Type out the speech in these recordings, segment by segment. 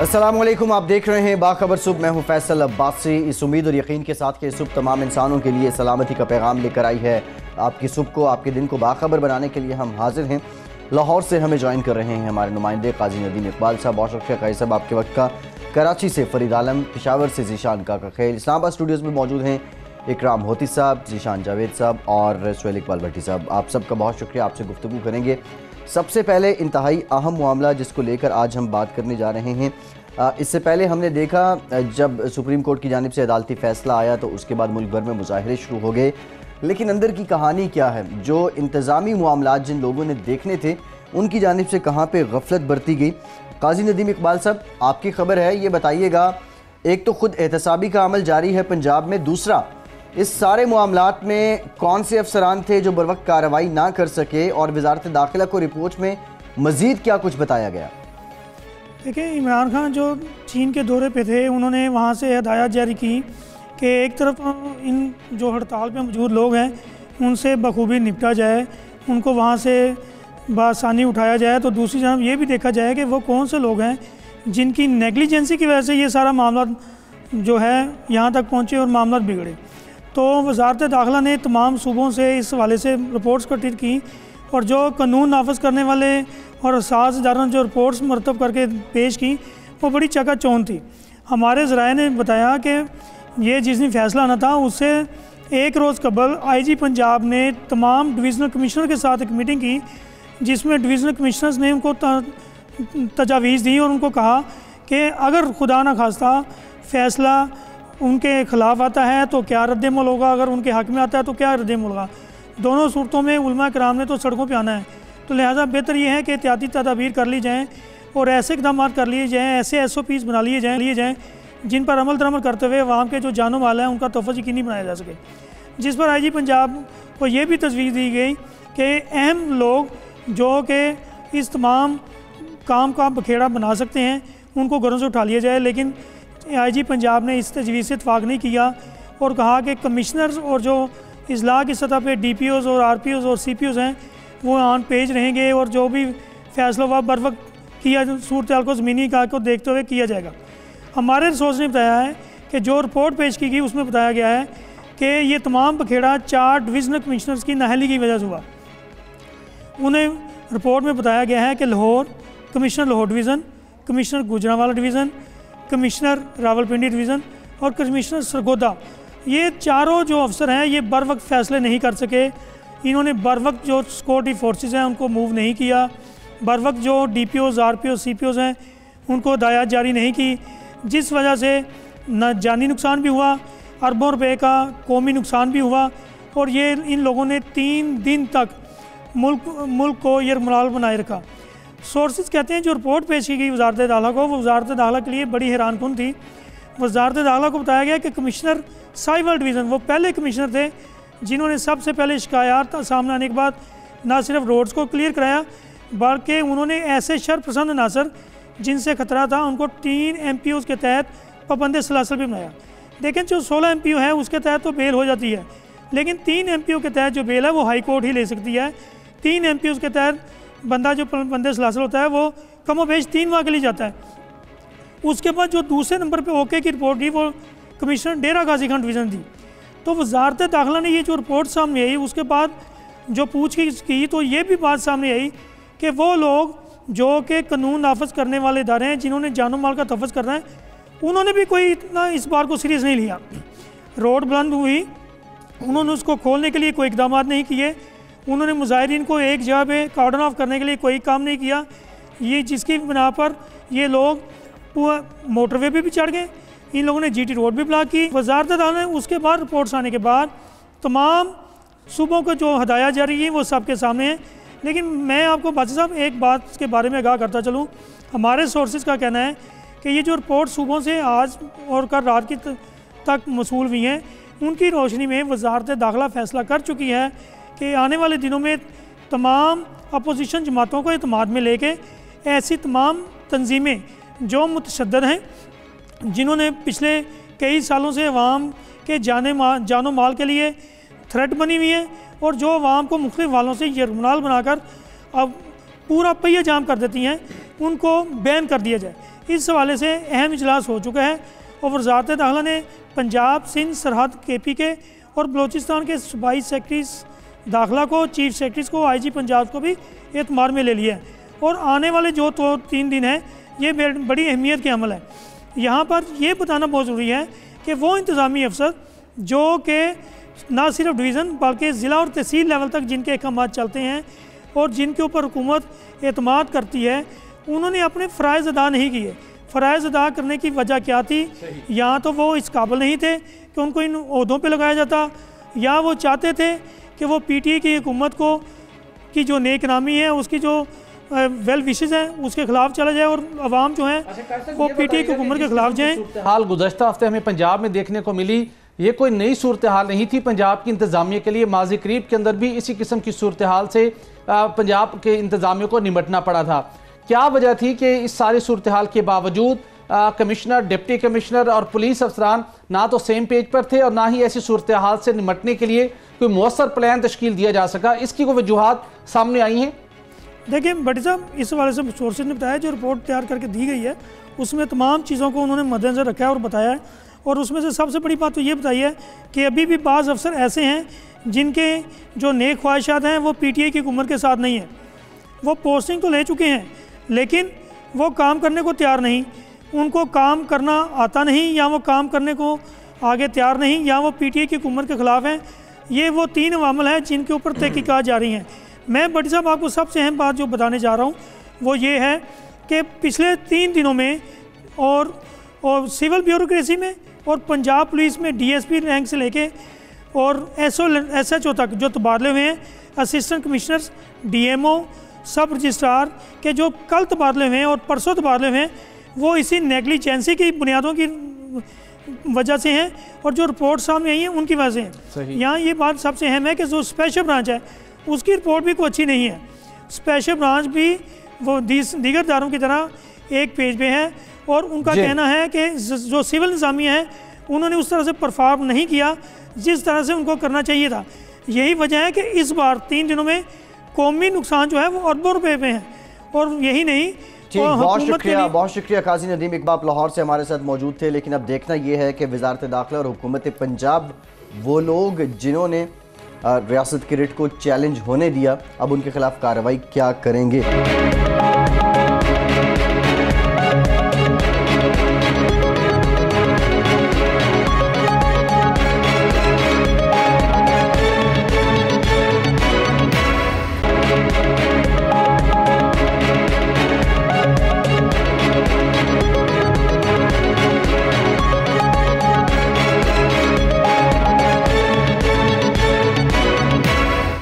अस्सलामुअलैकुम, आप देख रहे हैं बाखबर सुबह। मैं हूं फैसल अब्बासी। इस उम्मीद और यकीन के साथ कि सुबह तमाम इंसानों के लिए सलामती का पैगाम लेकर आई है। आपकी सुबह को, आपके दिन को बाखबर बनाने के लिए हम हाजिर हैं। लाहौर से हमें ज्वाइन कर रहे हैं हमारे नुमाइंदे काजी नदीम इकबाल साहब। बहुत शुक्रिया काजी साहब आपके वक्त का। कराची से फरीद आलम, पेशावर से जीशान काका खेल, इस्लामाबाद स्टूडियोज़ में मौजूद हैं इकराम होती साहब, जीशान जावेद साहब और सुहेल इकबाल भट्टी साहब। आप सबका बहुत शुक्रिया। आपसे गुफ्तगू करेंगे। सबसे पहले इंतहाई अहम मामला जिसको लेकर आज हम बात करने जा रहे हैं। इससे पहले हमने देखा जब सुप्रीम कोर्ट की जानिब से अदालती फ़ैसला आया तो उसके बाद मुल्क भर में मुजाहरे शुरू हो गए, लेकिन अंदर की कहानी क्या है? जो इंतज़ामी मामलात जिन लोगों ने देखने थे उनकी जानिब से कहाँ पे गफलत बरती गई। काजी नदीम इकबाल साहब, आपकी खबर है, ये बताइएगा। एक तो खुद एहतसाबी का अमल जारी है पंजाब में, दूसरा इस सारे मामलात में कौन से अफसरान थे जो बर वक्त कार्रवाई ना कर सके, और वजारत दाखिला को रिपोर्ट में मज़ीद क्या कुछ बताया गया? देखिए, इमरान खान जो चीन के दौरे पे थे, उन्होंने वहाँ से हदायत जारी की कि एक तरफ इन जो हड़ताल पे मौजूद लोग हैं उनसे बखूबी निपटा जाए, उनको वहाँ से बआसानी उठाया जाए, तो दूसरी जानब ये भी देखा जाए कि वो कौन से लोग हैं जिनकी नेगलिजेंसी की वजह से ये सारा मामला जो है यहाँ तक पहुँचे और मामला बिगड़े। तो वजारत दाखिला ने तमाम सूबों से इस हवाले से रिपोर्ट्स इकट्ठी की, और जो कानून नाफज करने वाले और साज इदारों ने जो रिपोर्ट्स मरतब करके पेश की वो बड़ी चकाचौंध थी। हमारे ज़राए ने बताया कि ये जिस दिन फैसला आना था उससे एक रोज़ कबल IG पंजाब ने तमाम डिवीज़नल कमिश्नर के साथ एक मीटिंग की, जिसमें डिवीज़नल कमिश्नर्स ने उनको तजावीज़ दी और उनको कहा कि अगर खुदा न खास्ता फ़ैसला उनके ख़िलाफ़ आता है तो क्या रद्द-ए-अमल होगा, अगर उनके हक़ में आता है तो क्या रद्द-ए-अमल होगा। दोनों सूरतों में उलमा कराम ने तो सड़कों पे आना है, तो लिहाजा बेहतर ये है कि एहतियाती तदाबीर कर ली जाएँ और ऐसे इक़दाम कर लिए जाएँ, ऐसे SOPs बना लिए जाएँ जिन पर अमल दरामद करते हुए अवाम के जो जानो माल है उनका तोहफ़्फ़ यकीनी बनाया जा सके। जिस पर IG पंजाब को ये भी तजवीज़ दी गई कि अहम लोग जो कि इस तमाम काम का बखेड़ा बना सकते हैं उनको घरों से उठा लिया जाए, लेकिन IG पंजाब ने इस तजवीज़ से इत्तफाक नहीं किया और कहा कि कमिश्नर्स और जो इजला की सतह पे DPOs और RPOs और CPOs हैं वो ऑन पेज रहेंगे और जो भी फैसला हुआ बर वक्त किया, सूरत हाल को ज़मीनी का को देखते हुए किया जाएगा। हमारे रिसोर्स ने बताया है कि जो रिपोर्ट पेश की गई उसमें बताया गया है कि ये तमाम बखेड़ा 4 डिवीज़नल कमिश्नर्स की नाअहली की वजह से हुआ। उन्हें रिपोर्ट में बताया गया है कि Lahore commissioner Lahore division, commissioner Gujranwala division, commissioner Rawalpindi division और कमिश्नर सरगोदा, ये चारों जो अफसर हैं ये बर वक्त फ़ैसले नहीं कर सके। इन्होंने बर वक्त जो सिक्योरिटी फोर्सेस हैं उनको मूव नहीं किया, बर वक्त जो DPOs RPOs CPOs हैं उनको हदायत जारी नहीं की, जिस वजह से न जानी नुकसान भी हुआ, अरबों रुपए का कौमी नुकसान भी हुआ। और ये इन लोगों ने 3 दिन तक मुल्क को यरगमाल बनाए रखा। सोर्सेज कहते हैं जो रिपोर्ट पेश की गई वजारत दाखिला को, वो वजारत दाखिला के लिए बड़ी हैरानकुन थी। वजारत दाखिला को बताया गया कि कमिश्नर साहिवाल डिवीज़न वो पहले कमिश्नर थे जिन्होंने सबसे पहले शिकायत सामने आने के बाद ना सिर्फ रोड्स को क्लियर कराया बल्कि उन्होंने ऐसे शरपसंद अनासर जिनसे ख़तरा था उनको 3 MPOs के तहत पाबंद सलासल भी बनाया। देखें, जो 16 MPO है उसके तहत तो बेल हो जाती है, लेकिन 3 MPO के तहत जो बेल है वो हाई कोर्ट ही ले सकती है। 3 MPOs के तहत बंदा जो पाबंद सलासल होता है वो कमोबेश 3 माह के लिए जाता है। उसके बाद जो दूसरे नंबर पर OK की रिपोर्ट दी वो कमिश्नर डेरा गाजी खान डिवीज़न थी। तो वजारत दाखिला ने ये जो रिपोर्ट सामने आई उसके बाद जो पूछगिछ की तो ये भी बात सामने आई कि वो लोग जो कि कानून नाफज करने वाले इदारे हैं जिन्होंने जानो माल का तहफ़्फ़ुज़ करना है, उन्होंने भी कोई इतना इस बार को सीरियस नहीं लिया। रोड बंद हुई, उन्होंने उसको खोलने के लिए कोई इक़दाम नहीं किए, उन्होंने मुजाहिरीन को एक जगह पे कार्डन ऑफ करने के लिए कोई काम नहीं किया। ये जिसकी बिना पर ये लोग मोटरवे पे भी चढ़ गए, इन लोगों ने GT रोड भी ब्लॉक की। वजारत दाखिला ने उसके बाद रिपोर्ट्स आने के बाद तमाम सूबों को जो हदायत जारी की वो सबके सामने है। लेकिन मैं आपको बादशाह साहब एक बात के बारे में आगाह करता चलूँ, हमारे सोर्सेज का कहना है कि ये जो रिपोर्ट सूबों से आज और कल रात की तक मसूल हुई हैं, उनकी रोशनी में वजारत दाखिला फ़ैसला कर चुकी है कि आने वाले दिनों में तमाम अपोजिशन जमातों को एतमाद में लेके ऐसी तमाम तंजीमें जो मुतशद्दिद हैं, जिन्होंने पिछले कई सालों से अवाम के जानो माल के लिए थ्रेट बनी हुई है और जो अवाम को मुख्तलिफ वालों से यरगमाल बनाकर अब पूरा पहिया जाम कर देती हैं, उनको बैन कर दिया जाए। इस हवाले से अहम इजलास हो चुका है और वज़ारत दाखिला ने पंजाब, सिंध, सरहद, KP के और बलूचिस्तान के सूबाई सेक्रेटरीज दाखिला को, चीफ सेक्रेटरीज को, IG पंजाब को भी एतमार में ले लिया है। और आने वाले जो 2-3 दिन हैं ये बड़ी अहमियत के अमल है। यहाँ पर ये बताना बहुत ज़रूरी है कि वो इंतज़ामी अफसर जो कि ना सिर्फ डिवीज़न बल्कि ज़िला और तहसील लेवल तक जिनके अहकाम चलते हैं और जिनके ऊपर हुकूमत एतमाद करती है, उन्होंने अपने फ़राइज़ अदा नहीं किए। फ़राइज़ अदा करने की वजह क्या थी? या तो वो इस काबिल नहीं थे कि उनको इन ओहदों पे लगाया जाता, या वो चाहते थे कि वो PTI की हुकूमत को की जो नेक नामी है, उसकी जो वेल विशेज़ हैं, उसके खिलाफ चला जाए और अवाम जो है वो PTI की हुकूमत के खिलाफ जाएँ। हाल गुज़श्ता हफ्ते हमें पंजाब में देखने को मिली, ये कोई नई सूरत हाल नहीं थी पंजाब की इंतज़ामिया के लिए। माजी करीब के अंदर भी इसी किस्म की सूरत हाल से पंजाब के इंतज़ामिया को निपटना पड़ा था। क्या वजह थी कि इस सारी सूरत हाल के बावजूद कमिश्नर, डिप्टी कमिश्नर और पुलिस अफसरान ना तो सेम पेज पर थे और ना ही ऐसी सूरत हाल से निपटने के लिए कोई मौसर प्लान तश्कील दिया जा सका? इसकी कोई वजूहात सामने आई हैं? देखिए भट्टी साहब, इस हवाले से सोर्सेज ने बताया, जो रिपोर्ट तैयार करके दी गई है उसमें तमाम चीज़ों को उन्होंने मद्देनजर रखा है और बताया है। और उसमें से सबसे बड़ी बात तो ये बताई है कि अभी भी बाज़ अफसर ऐसे हैं जिनके जो नेक ख्वाहिशात हैं वो PTI की हुकूमत के साथ नहीं है। वो पोस्टिंग तो ले चुके हैं लेकिन वो काम करने को तैयार नहीं, उनको काम करना आता नहीं, या वो काम करने को आगे तैयार नहीं, या वो PTI की हुकूमत के ख़िलाफ़ हैं। ये वो 3 अवामल हैं जिनके ऊपर तहकीकात जारी हैं। मैं भट्टी साहब आपको सबसे अहम बात जो बताने जा रहा हूँ वो ये है कि पिछले 3 दिनों में और सिविल ब्यूरोक्रेसी में और पंजाब पुलिस में DSP रैंक से लेके और SHO तक जो तबादले हुए हैं, असिस्टेंट कमिश्नर्स, DMO, सब रजिस्ट्रार के जो कल तबादले हुए हैं और परसों तबादले हुए हैं, वो इसी नेग्लिजेंसी की बुनियादों की वजह से हैं और जो रिपोर्ट सामने आई हैं उनकी वजह से हैं। यहाँ ये बात सबसे अहम है कि जो स्पेशल ब्रांच है उसकी रिपोर्ट भी कोई अच्छी नहीं है। स्पेशल ब्रांच भी वो दीगर इदारों की तरह एक पेज पे है और उनका कहना है कि जो सिविल इंतज़ामिया है उन्होंने उस तरह से परफॉर्म नहीं किया जिस तरह से उनको करना चाहिए था। यही वजह है कि इस बार 3 दिनों में कौमी नुकसान जो है वो अरबों रुपए पे है। और यही नहीं, बहुत शुक्रिया काजी नदीम इकबाल लाहौर से हमारे साथ मौजूद थे। लेकिन अब देखना यह है कि वजारत दाखिला और हुकूमत पंजाब, वो लोग जिन्होंने रियासत के रेट को चैलेंज होने दिया, अब उनके खिलाफ कार्रवाई क्या करेंगे।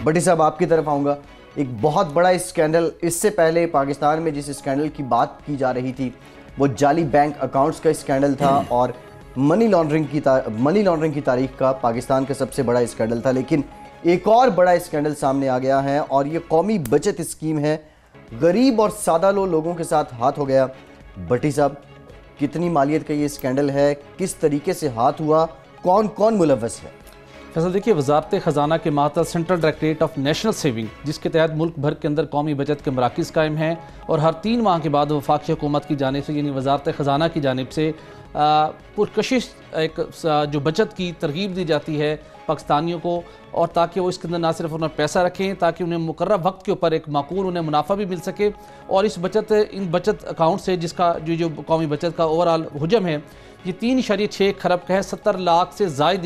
भट्टी साहब, आपकी तरफ आऊँगा। एक बहुत बड़ा स्कैंडल, इससे पहले पाकिस्तान में जिस स्कैंडल की बात की जा रही थी वो जाली बैंक अकाउंट्स का स्कैंडल था और मनी लॉन्ड्रिंग की तारीख का पाकिस्तान का सबसे बड़ा स्कैंडल था। लेकिन एक और बड़ा स्कैंडल सामने आ गया है और ये कौमी बचत स्कीम है। गरीब और सादा लोगों के साथ हाथ हो गया। भट्टी साहब, कितनी मालियत का ये स्कैंडल है, किस तरीके से हाथ हुआ, कौन कौन मुलव्वस है? फैसल, देखिए, वजारत ख़जाना के मातहत central directorate of national saving, जिसके तहत मुल्क भर के अंदर कौमी बचत के मराकज़ कायम हैं और हर 3 माह के बाद वफाकी हुकूमत की जानिब से यानी वजारत ख़जाना की जानिब से पुरकशिश एक जो बचत की तरगीब दी जाती है पाकिस्तानियों को, और ताकि वो इसके अंदर ना सिर्फ अपना पैसा रखें ताकि उन्हें मुकर्रर वक्त के ऊपर एक माकूल उन्हें मुनाफा भी मिल सके। और इन बचत अकाउंट से जिसका जो कौमी बचत का ओवरऑल हुजम है ये 3.6 खरब का है, 70 लाख से ज़ायद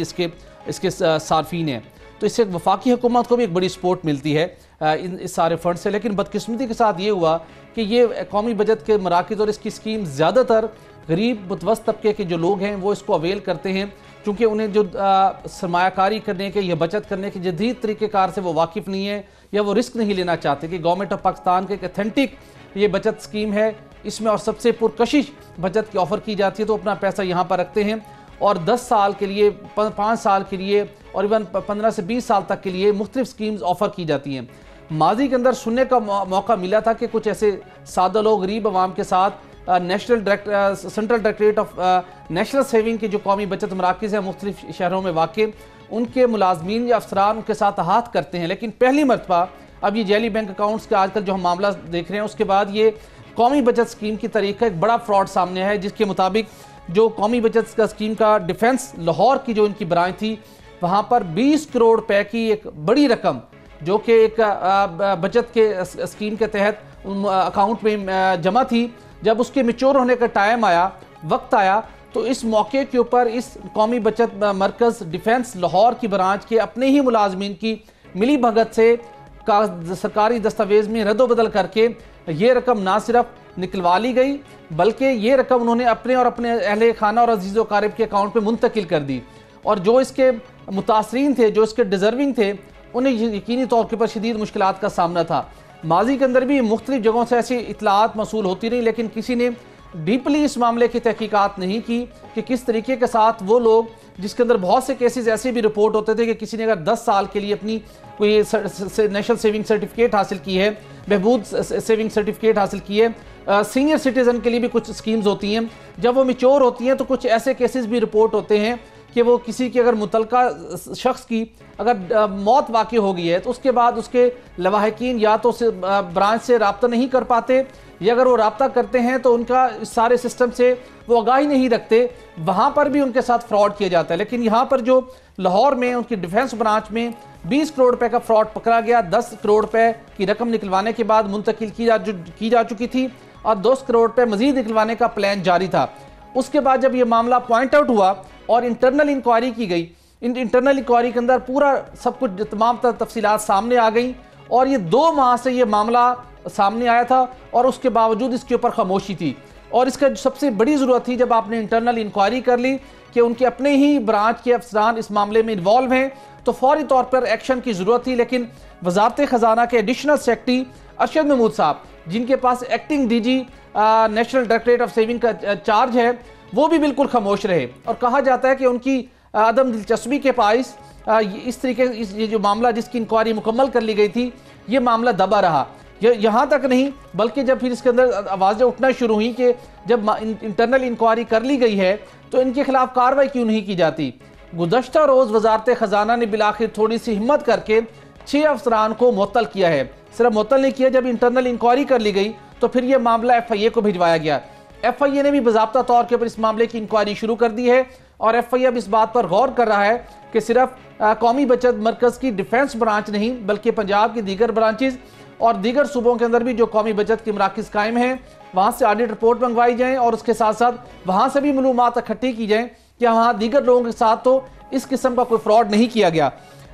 इसके सार्फिन हैं। तो इससे वफाकी हुकूमत को भी एक बड़ी सपोर्ट मिलती है इस सारे फंड से। लेकिन बदकिस्मती के साथ ये हुआ कि ये कौमी बचत के मराकज़ और इसकी स्कीम ज़्यादातर गरीब मुतवस्सित तबके के जो लोग हैं वो इसको अवेल करते हैं, क्योंकि उन्हें जो सरमायाकारी करने के या बचत करने के जदीद तरीक़ेकार से वो वाकिफ़ नहीं है या वो रिस्क नहीं लेना चाहते कि गवर्नमेंट ऑफ पाकिस्तान के एक अथेंटिक ये बचत स्कीम है, इसमें और सबसे पुरकशिश बचत की ऑफ़र की जाती है, तो अपना पैसा यहाँ पर रखते हैं और 10 साल के लिए, 5 साल के लिए और इवन 15 से 20 साल तक के लिए मुख्तलिफ स्कीम्स ऑफ़र की जाती हैं। माजी के अंदर सुनने का मौका मिला था कि कुछ ऐसे सादा लोग गरीब आवाम के साथ central directorate of national saving के जो कौमी बचत मराकज़ हैं मुख्तलिफ शहरों में वाक़, उनके मुलाजमीन या अफसरान उनके साथ हाथ करते हैं। लेकिन पहली मरतबा अब ये जैली बैंक अकाउंट्स के आजकल जो हम मामला देख रहे हैं, उसके बाद ये कौमी बचत स्कीम की तारीख का एक बड़ा फ्रॉड सामने है, जिसके मुताबिक जो कौमी बचत का स्कीम का डिफेंस लाहौर की जो इनकी ब्रांच थी, वहाँ पर 20 करोड़ रुपए की एक बड़ी रकम जो कि एक बचत के स्कीम के तहत अकाउंट में जमा थी, जब उसके मैच्योर होने का टाइम आया, वक्त आया, तो इस मौके के ऊपर इस कौमी बचत मरकज़ डिफेंस लाहौर की ब्रांच के अपने ही मुलाजमीन की मिली भगत से सरकारी दस्तावेज में रद्दोबदल करके ये रकम ना सिर्फ निकलवा ली गई, बल्कि ये रकम उन्होंने अपने और अपने अहले खाना और अजीज़ क़ारिब के अकाउंट में मुंतकिल कर दी। और जो इसके मुतासरीन थे, जो इसके डिज़र्विंग थे, उन्हें यकीनी तौर के ऊपर शदीद मुश्किलात का सामना था। माजी के अंदर भी मुख्तलिफ जगहों से ऐसी इतलात मसूल होती रही, लेकिन किसी ने डीपली इस मामले की तहकीकात नहीं की कि किस तरीके के साथ वो लोग, जिसके अंदर बहुत से केसेस ऐसे भी रिपोर्ट होते थे कि किसी ने अगर 10 साल के लिए अपनी कोई नेशनल सेविंग सर्टिफिकेट हासिल की है, बहबूद सेविंग सर्टिफिकेट हासिल की है, सीनियर सिटीज़न के लिए भी कुछ स्कीम्स होती हैं, जब वो मैच्योर होती हैं तो कुछ ऐसे केसेस भी रिपोर्ट होते हैं कि वो किसी की अगर मुतलका शख्स की अगर मौत वाक़ई हो गई है तो उसके बाद उसके लवाहकीन या तो उस ब्रांच से रब्ता नहीं कर पाते, या अगर वो रब्ता करते हैं तो उनका इस सारे सिस्टम से वो आगाही नहीं रखते, वहाँ पर भी उनके साथ फ्रॉड किया जाता है। लेकिन यहाँ पर जो लाहौर में उनकी डिफेंस ब्रांच में 20 करोड़ रुपए का फ्रॉड पकड़ा गया, 10 करोड़ रुपए की रकम निकलवाने के बाद मुंतकिल की जा चुकी थी और 10 करोड़ रुपए मजीद निकलवाने का प्लान जारी था। उसके बाद जब ये मामला पॉइंट आउट हुआ और इंटरनल इंक्वायरी की गई, इंटरनल इंक्वायरी के अंदर पूरा सब कुछ तमाम तफसीलात सामने आ गई और ये 2 माह से ये मामला सामने आया था और उसके बावजूद इसके ऊपर खामोशी थी। और इसका सबसे बड़ी ज़रूरत थी जब आपने इंटरनल इंक्वायरी कर ली कि उनके अपने ही ब्रांच के अफसरान इस मामले में इन्वॉल्व हैं, तो फौरी तौर पर एक्शन की ज़रूरत थी। लेकिन वजारत ख़जाना के एडिशनल सेक्रेटरी अरशद महमूद साहब, जिनके पास acting DG national directorate of saving का चार्ज है, वो भी बिल्कुल खामोश रहे और कहा जाता है कि उनकी अदम दिलचस्पी के पास इस तरीके ये जो मामला जिसकी इंक्वायरी मुकम्मल कर ली गई थी, ये मामला दबा रहा। यहाँ तक नहीं, बल्कि जब फिर इसके अंदर आवाज़ें उठना शुरू हुई कि जब इंटरनल इंक्वायरी कर ली गई है तो इनके खिलाफ कार्रवाई क्यों नहीं की जाती। गुज़श्ता रोज़ वजारत ख़जाना ने बिलाखिर थोड़ी सी हिम्मत करके 6 अफसरान को मुअत्तल किया है। सिर्फ मुअत्तल नहीं किया, जब इंटरनल इंक्वायरी कर ली गई तो फिर यह मामला FIA को भिजवाया गया। FIA ने भी बाज़ाब्ता तौर के ऊपर इस मामले की इंक्वायरी शुरू कर दी है और FIA अब इस बात पर गौर कर रहा है कि सिर्फ कौमी बचत मरकज़ की डिफेंस ब्रांच नहीं, बल्कि पंजाब की दीगर ब्रांचेज और दीगर सूबों के अंदर भी जो कौमी बचत की मराकज़ कायम हैं, वहाँ से ऑडिट रिपोर्ट मंगवाई जाए और उसके साथ साथ वहाँ से भी मालूमात इकट्ठी की जाए कि वहाँ दीगर लोगों के साथ तो इस किस्म का कोई फ्रॉड नहीं किया गया।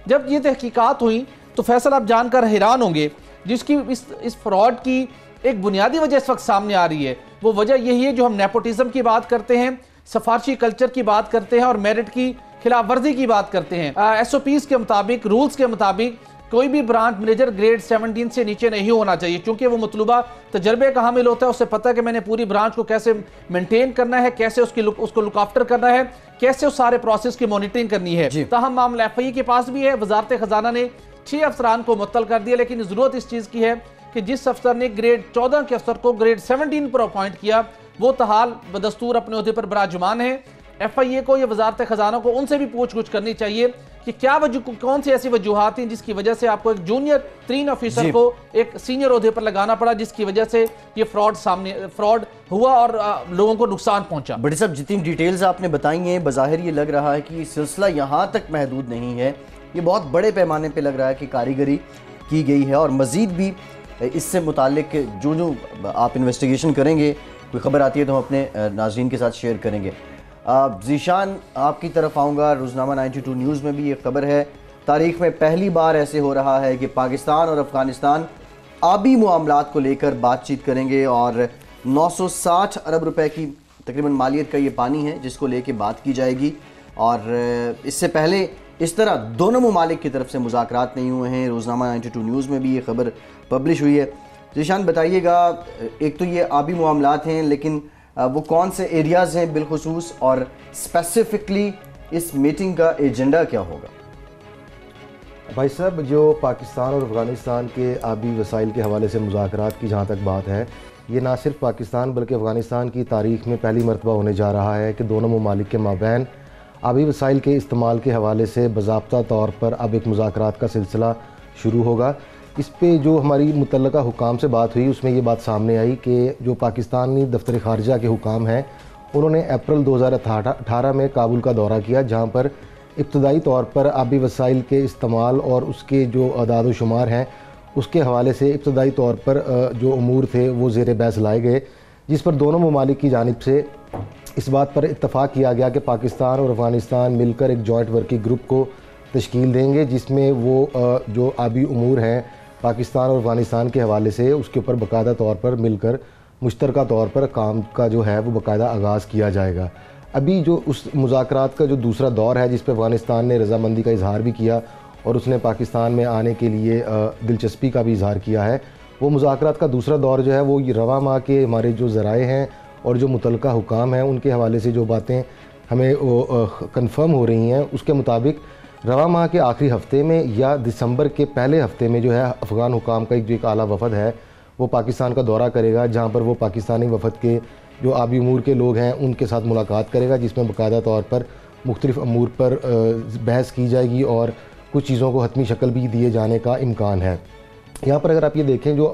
जब ये तहकीकात हुई तो फैसल आप जानकर हैरान होंगे, जिसकी इस फ्रॉड की एक बुनियादी वजह इस वक्त सामने आ रही है। वो वजह यही है, जो हम नेपोटिज्म की बात करते हैं, सफारशी कल्चर की बात करते हैं और मेरिट की खिलाफ वर्जी की बात करते हैं। SOPs के मुताबिक, रूल्स के मुताबिक कोई भी ब्रांच मैनेजर ग्रेड 17 से नीचे नहीं होना चाहिए, क्योंकि वो मतलूबा तजर्बे का हामिल होता है। उससे पता है कि मैंने पूरी ब्रांच को कैसे मेंटेन करना है, कैसे उसको लुक आफ्टर करना है, कैसे उस सारे प्रोसेस की मॉनिटरिंग करनी है। ताहम मामला FIA के पास भी है। वजारत ख़जाना ने 6 अफसरान को मुअत्तल कर दिया, लेकिन ज़रूरत इस चीज़ की है कि जिस अफसर ने ग्रेड 14 के अफसर को ग्रेड 17 पर अपॉइंट किया, वो तहाल बदस्तूर अपने ओहदे पर बराजुमान है। FIA को या वजारत ख़जाना को उनसे भी पूछ गुछ करनी चाहिए कि क्या कौन सी ऐसी वजूहात थी जिसकी वजह से आपको एक जूनियर 3 ऑफिसर को एक सीनियर ओहदे पर लगाना पड़ा, जिसकी वजह से ये फ्रॉड हुआ और लोगों को नुकसान पहुंचा। बड़ी साहब, जितनी डिटेल्स आपने बताई हैं, बज़ाहिर ये लग रहा है कि सिलसिला यहाँ तक महदूद नहीं है, ये बहुत बड़े पैमाने पर लग रहा है कि कारीगरी की गई है और मज़ीद भी इससे मुतालिक जो आप इन्वेस्टिगेशन करेंगे, कोई ख़बर आती है तो हम अपने नाज़रीन के साथ शेयर करेंगे। ज़ीशान, आपकी तरफ आऊँगा। रोज़नामा 92 न्यूज़ में भी ये खबर है, तारीख़ में पहली बार ऐसे हो रहा है कि पाकिस्तान और अफ़गानिस्तान आबी मामलात को लेकर बातचीत करेंगे और 960 अरब रुपए की तकरीबन मालियत का ये पानी है जिसको लेके बात की जाएगी। और इससे पहले इस तरह दोनों ममालिक की तरफ से मुज़ाकरात नहीं हुए हैं। रोज़नामा 92 न्यूज़ में भी ये खबर पब्लिश हुई है। ज़ीशान, बताइएगा, एक तो ये आबी मामलात हैं, लेकिन वो कौन से एरियाज़ हैं बिलखुसूस और स्पेसिफिकली इस मीटिंग का एजेंडा क्या होगा? भाई साहब, जो पाकिस्तान और अफ़गानिस्तान के आबी वसाइल के हवाले से मुज़ाकरात की जहाँ तक बात है, ये ना सिर्फ पाकिस्तान बल्कि अफ़गानिस्तान की तारीख़ में पहली मरतबा होने जा रहा है कि दोनों ममालिक के माबैन आबी वसाइल के इस्तेमाल के हवाले से बाज़ाब्ता तौर पर अब एक मुज़ाकरात का सिलसिला शुरू होगा। इस पे जो हमारी मुतल्लका हुकाम से बात हुई उसमें ये बात सामने आई कि जो पाकिस्तानी दफ्तर ख़ारजा के हुकाम हैं उन्होंने अप्रैल 2018 में काबुल का दौरा किया, जहाँ पर इब्तदाई तौर पर आबी वसाइल के इस्तेमाल और उसके जो अदाद शुमार हैं उसके हवाले से इब्तदाई तौर पर जो अमूर थे वो ज़ेर बहस लाए गए, जिस पर दोनों ममालिक की जानिब से इस बात पर इत्तफ़ाक़ किया गया कि पाकिस्तान और अफ़गानिस्तान मिलकर एक जॉइंट वर्किंग ग्रुप को तश्कील देंगे, जिसमें वो जो आबी अमूर हैं पाकिस्तान और अफ़गानिस्तान के हवाले से उसके ऊपर बाकायदा तौर पर मिलकर मुश्तरका तौर पर काम का जो है वो बाकायदा आगाज़ किया जाएगा। अभी जो उस मुज़ाकरात का जो दूसरा दौर है जिस पर अफ़गानिस्तान ने रज़ामंदी का इजहार भी किया और उसने पाकिस्तान में आने के लिए दिलचस्पी का भी इजहार किया है, वो मुज़ाकरात का दूसरा दौर जो है वो रवा माह के हमारे जो ज़राए हैं और जो मुतल्लका हुकाम हैं उनके हवाले से जो बातें हमें कंफर्म हो रही हैं उसके मुताबिक रवा माह के आखिरी हफ्ते में या दिसंबर के पहले हफ्ते में जो है अफ़गान हुकाम का एक आला वफद है वो पाकिस्तान का दौरा करेगा, जहाँ पर वो पाकिस्तानी वफद के जो आबी अमूर के लोग हैं उनके साथ मुलाकात करेगा, जिसमें बाकायदा तौर पर मुख्तलिफ़ अमूर पर बहस की जाएगी और कुछ चीज़ों को हतमी शक्ल भी दिए जाने का इम्कान है। यहाँ पर अगर आप ये देखें जो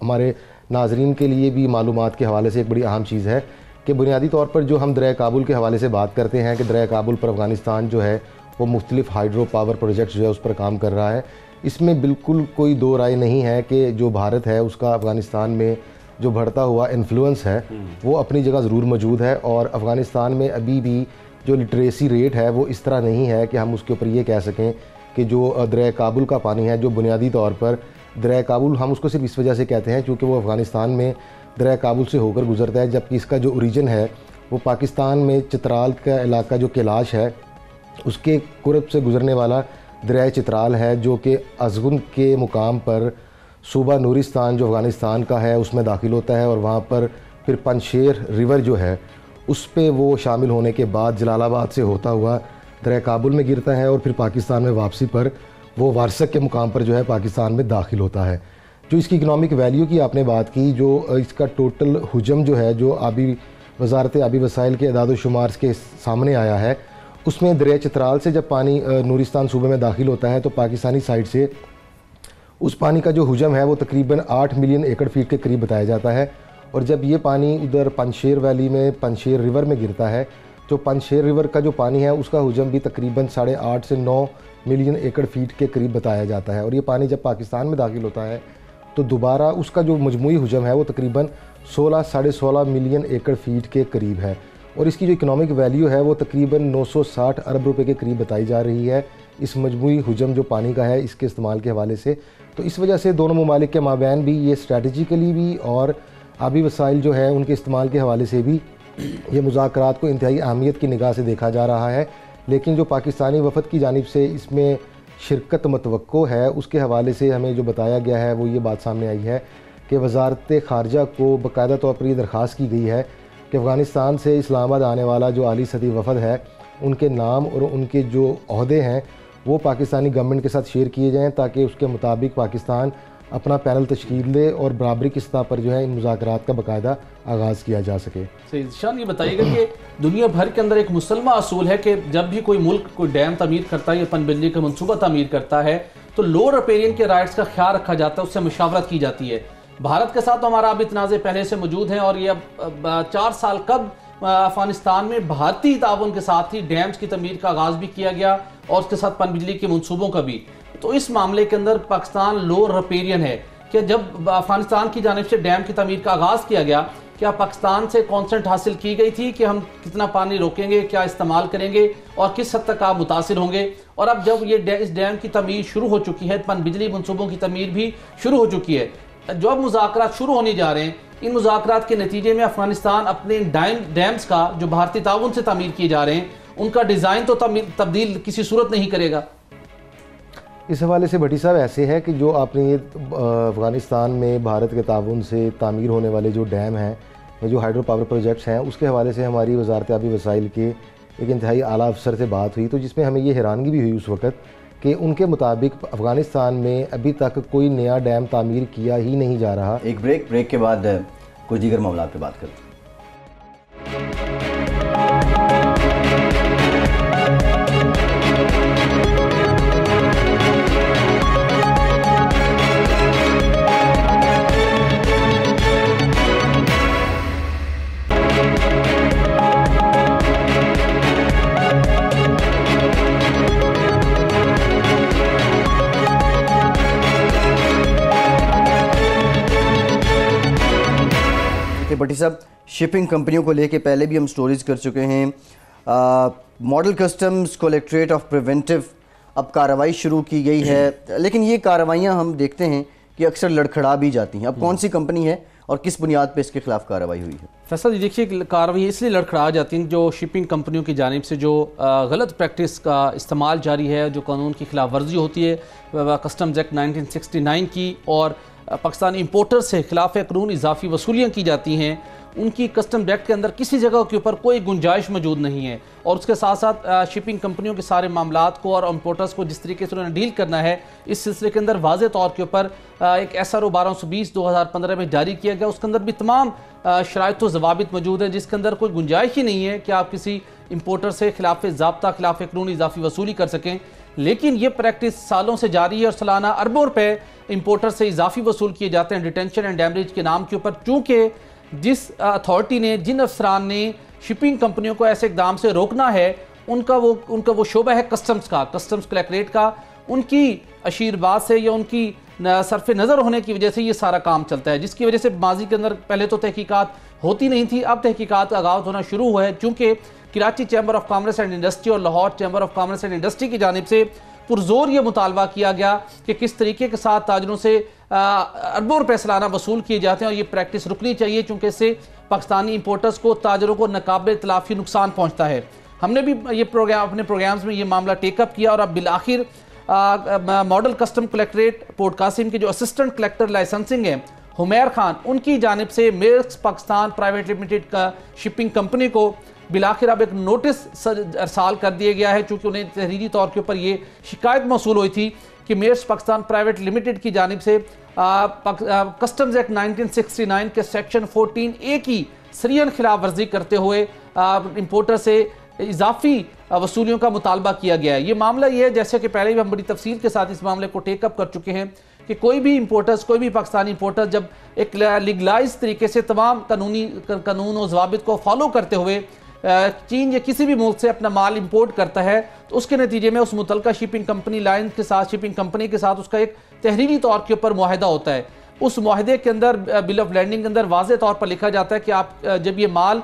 हमारे नाजरीन के लिए भी मालूमात के हवाले से एक बड़ी अहम चीज़ है कि बुनियादी तौर पर जो हम दरिया काबुल के हवाले से बात करते हैं कि दरिया काबुल पर अफ़गानिस्तान जो है वो मुख्तलिफ़ हाइड्रो पावर प्रोजेक्ट्स जो है उस पर काम कर रहा है। इसमें बिल्कुल कोई दो राय नहीं है कि जो भारत है उसका अफ़गानिस्तान में जो बढ़ता हुआ इन्फ्लुएंस है वो अपनी जगह ज़रूर मौजूद है और अफ़गानिस्तान में अभी भी जो लिटरेसी रेट है वो इस तरह नहीं है कि हम उसके ऊपर ये कह सकें कि जो दरिया काबुल का पानी है, जो बुनियादी तौर पर दरिया काबुल हम उसको सिर्फ इस वजह से कहते हैं क्योंकि वो अफ़गानिस्तान में दरिया काबुल से होकर गुजरता है, जबकि इसका जो ओरिजिन है वो पाकिस्तान में चित्राल का इलाका जो कैलाश है उसके कुर्ब से गुजरने वाला दरिया चित्राल है, जो कि अज़गुन के मुकाम पर सूबा नूरिस्तान जो अफ़गानिस्तान का है उसमें दाखिल होता है और वहाँ पर फिर पंशेर रिवर जो है उस पे वो शामिल होने के बाद जलालाबाद से होता हुआ दरिया काबुल में गिरता है और फिर पाकिस्तान में वापसी पर वो वारसक के मुकाम पर जो है पाकिस्तान में दाखिल होता है। जो इसकी इकनॉमिक वैल्यू की आपने बात की, जो इसका टोटल हुजम जो है जो आबी वजारत आबी वसाइल के अदाद शुमार के सामने आया है उसमें दरिया चित्राल से जब पानी नूरिस्तान सूबे में दाखिल होता है तो पाकिस्तानी साइड से उस पानी का जो हुजम है वो तकरीबन 8 मिलियन एकड़ फीट के करीब बताया जाता है और जब ये पानी उधर पंशेर वैली में पंशेर रिवर में गिरता है तो पंशेर रिवर का जो पानी है उसका हुजम भी तकरीबन 8.5 से 9 मिलियन एकड़ फीट के करीब बताया जाता है और ये पानी जब पाकिस्तान में दाखिल होता है तो दोबारा उसका जो मजमूई हुजम है वो तकरीबन 16-16.5 मिलियन एकड़ फीट के करीब है और इसकी जो इकनॉमिक वैल्यू है वो तकरीबन 960 अरब रुपए के करीब बताई जा रही है इस मजमूई हुजम जो पानी का है इसके इस्तेमाल के हवाले से। तो इस वजह से दोनों ममालिक के माबैन भी ये स्ट्रेटजिकली भी और आबी वसाइल जो है उनके इस्तेमाल के हवाले से भी ये मुज़ाकरात को इंतहाई अहमियत की निगाह से देखा जा रहा है। लेकिन जो पाकिस्तानी वफद की जानिब से इसमें शिरकत मतवक्को है उसके हवाले से हमें जो बताया गया है वो ये बात सामने आई है कि वजारत ख़ारजा को बाकायदा तौर पर ये दरख्वास्त की गई है कि अफ़गानिस्तान से इस्लामाबाद आने वाला जो आली सदी वफद है उनके नाम और उनके जो अहदे हैं वो पाकिस्तानी गवर्नमेंट के साथ शेयर किए जाएँ ताकि उसके मुताबिक पाकिस्तान अपना पैनल तश्कील दे और बराबरी की सतह पर जो है इन मुज़ाकरात का बाकायदा आगाज़ किया जा सके। सही शान, ये बताइएगा कि दुनिया भर के अंदर एक मुसलमा असूल है कि जब भी कोई मुल्क कोई डैम तमीर करता है या पनबिजली का मनसूबा तमीर करता है तो लोअर रिपेरियन के राइट्स का ख्याल रखा जाता है, उससे मुशावरत की जाती है। भारत के साथ तो हमारा अभी तनाज़े पहले से मौजूद हैं और ये अब 4 साल कब अफगानिस्तान में भारतीय ताउन के साथ ही डैम्स की तमीर का आगाज़ भी किया गया और उसके साथ पनबिजली के मनसूबों का भी। तो इस मामले के अंदर पाकिस्तान लोअर रिपेरियन है कि जब अफगानिस्तान की जानिब से डैम की तमीर का आगाज़ किया गया, क्या पाकिस्तान से कॉन्सेंट हासिल की गई थी कि हम कितना पानी रोकेंगे, क्या इस्तेमाल करेंगे और किस हद तक आप मुतासिर होंगे? और अब जब ये इस डैम की तमीर शुरू हो चुकी है, पनबिजली मनसूबों की तमीर भी शुरू हो चुकी है, जो अब मुज़ाकरात शुरू होने जा रहे हैं, इन मुज़ाकरात के नतीजे में अफगानिस्तान अपने डैम्स का जो भारतीय ताउन से तमीर किए जा रहे हैं उनका डिज़ाइन तो तब्दील किसी सूरत नहीं करेगा। इस हवाले से भट्टी साहब ऐसे है कि जो आपने ये अफ़गानिस्तान में भारत के ताउन से तामीर होने वाले जो डैम हैं या जो हाइड्रो पावर प्रोजेक्ट्स हैं उसके हवाले से हमारी वजारत आबी वसाइल के एक इंतहाई आला अफसर से बात हुई, तो जिसमें हमें ये हैरानगी भी हुई उस वक़्त कि उनके मुताबिक अफ़गानिस्तान में अभी तक कोई नया डैम तामीर किया ही नहीं जा रहा। एक ब्रेक के बाद कुछ दीगर मामला पे बात करते हैं। कि भट्टी साहब, शिपिंग कंपनियों को लेके पहले भी हम स्टोरीज कर चुके हैं। Model customs collectorate of preventive अब कार्रवाई शुरू की गई है, लेकिन ये कार्रवाइयाँ हम देखते हैं कि अक्सर लड़खड़ा भी जाती हैं। अब कौन सी कंपनी है और किस बुनियाद पे इसके खिलाफ कार्रवाई हुई है? फैसल जी, देखिए कार्रवाई इसलिए लड़खड़ा जाती हैं जो शिपिंग कंपनियों की जानिब से जो गलत प्रैक्टिस का इस्तेमाल जारी है, जो कानून की खिलाफ वर्जी होती है कस्टम्स एक्ट 1969 की, और पाकिस्तानी इंपोर्टर से खिलाफ कानून इजाफी वसूलियाँ की जाती हैं, उनकी कस्टम एक्ट के अंदर किसी जगह के ऊपर कोई गुंजाइश मौजूद नहीं है। और उसके साथ साथ शिपिंग कंपनियों के सारे मामलात को और इंपोर्टर्स को जिस तरीके से उन्होंने डील करना है, इस सिलसिले के अंदर वाज़े तौर के ऊपर एक SRO 1220/2015 में जारी किया गया। उसके अंदर भी तमाम शराइत व ज़वाबित मौजूद है, जिसके अंदर कोई गुंजाइश ही नहीं है कि आप किसी इंपोर्टर से खिलाफ ज़ाब्ता, खिलाफ कानून इजाफी वसूली कर सकें। लेकिन ये प्रैक्टिस सालों से जारी है और सालाना अरबों रुपए इंपोर्टर से इजाफी वसूल किए जाते हैं डिटेंशन एंड डैमेज के नाम के ऊपर। चूँकि जिस अथॉरिटी ने, जिन अफसरान ने शिपिंग कंपनियों को ऐसे इकदाम से रोकना है, उनका वो शोबा है कस्टम्स का, कस्टम्स कलेक्ट्रेट का। उनकी अशीरबाद से या उनकी सरफ नज़र होने की वजह से ये सारा काम चलता है, जिसकी वजह से माजी के अंदर पहले तो तहकीकात होती नहीं थी, अब तहकीकात का आगाज़ होना शुरू हुआ है। चूँकि Karachi chamber of commerce and industry और Lahore chamber of commerce and industry की जानिब से पुरजोर ये मुतालबा किया गया कि किस तरीके के साथ ताजरों से अरबों रुपए सालाना वसूल किए जाते हैं, और ये प्रैक्टिस रुकनी चाहिए, चूँकि इससे पाकिस्तानी इंपोर्टर्स को, ताजरों को नाकाबिल तलाफी नुकसान पहुँचता है। हमने भी ये प्रोग्राम, अपने प्रोग्राम्स में ये मामला टेकअप किया, और अब बिलाखिर model custom collectorate port Qasim के जो असिस्टेंट कलेक्टर लाइसेंसिंग है हुमैर खान, उनकी जानिब से मेर्स्क पाकिस्तान प्राइवेट लिमिटेड का शिपिंग कंपनी को बिलाखिर अब एक नोटिस अरसाल कर दिया गया है, चूँकि उन्हें तहरीरी तौर के ऊपर ये शिकायत मौसूल हुई थी कि मेर्स्क पाकिस्तान प्राइवेट लिमिटेड की जानिब से कस्टम्स एक्ट 1969 के सेक्शन 14A की सरियन खिलाफ वर्जी करते हुए इंपोर्टर से इजाफी वसूलियों का मुतालबा किया गया है। ये मामला ये है, जैसे कि पहले भी हम बड़ी तफसील के साथ इस मामले को टेकअप कर चुके हैं, कि कोई भी इंपोर्टर्स, कोई भी पाकिस्तानी इंपोर्टर जब एक लीगलाइज तरीके से तमाम कानून और ज़वाबित को फॉलो करते हुए चीन या किसी भी मुल्क से अपना माल इंपोर्ट करता है, तो उसके नतीजे में उस मुतलका शिपिंग कंपनी लाइन के साथ, शिपिंग कंपनी के साथ उसका एक तहरीरी तौर के ऊपर मुआहदा होता है। उस मुआहदे के अंदर, बिल ऑफ लैंडिंग के अंदर वाज़े तौर पर लिखा जाता है कि आप जब ये माल